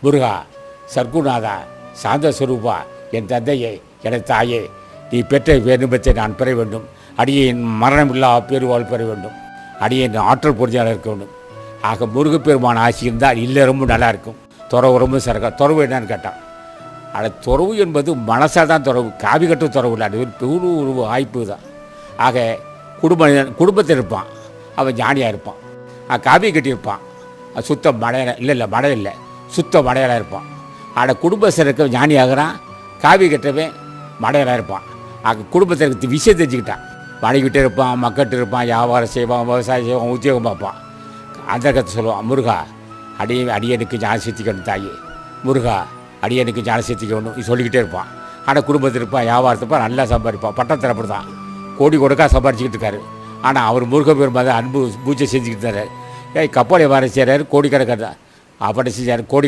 முருகா, சர்க்குநாதா, சாந்த ஸ்வரூபா, என் தந்தையே, எனது தாயே, நீ பெற்ற விருப்பத்தை நான் பெற வேண்டும். அடியேன் மரணமில்லா பேருவாள் பெற வேண்டும். அடியேன் ஆற்றல் பொருந்தியாக இருக்க வேண்டும். ஆக முருகப்பெருமான ஆசி இருந்தால் இல்லை ரொம்ப நல்லாயிருக்கும். துறவு ரொம்ப சிறக்க. துறவு என்னன்னு கேட்டான். ஆனால் துறவு என்பது மனசால் தான் துறவு, காவி கட்டும் துறவு இல்லை. அது ஒரு வாய்ப்பு தான். ஆக குடும்பத்தில் இருப்பான், அவன் ஞானியாக இருப்பான். காவி கட்டியிருப்பான், சுத்த மடையில இல்லை மடை இல்லை, சுத்த மடையலாக இருப்பான். ஆனால் குடும்பத்தில் இருக்க ஞானியாகிறான், காவி கட்டவன் மடையலாக இருப்பான். ஆக குடும்பத்தில் விஷயம் தெரிஞ்சுக்கிட்டான். மனைவிக்கிட்டே இருப்பான், மக்கள்கிட்ட இருப்பான், வியாபாரம் செய்வான், விவசாயம் செய்வான், உத்தியோகம் பார்ப்பான். அந்த கதை சொல்லுவான், முருகா அடியனுக்கு ஞான சித்திக்கணும் தாயே, முருகா அடியனுக்கு ஞான சித்திக்கணும் சொல்லிக்கிட்டே இருப்பான். ஆனால் குடும்பத்தில் இருப்பான், வியாபாரத்துப்பான், நல்லா சம்பாதிப்பான். பட்டத்தில் அப்படி தான் கோடி கொடுக்கா சம்பாரிச்சிக்கிட்டு இருக்காரு. ஆனால் அவர் முருகப்பெருமான் அன்பு பூஜை செஞ்சுக்கிட்டு இருந்தார். கப்பல் வியாபாரம் செய்கிறாரு, கோடிக்கணக்கான அப்படி செஞ்சார், கோடிக்கணக்கான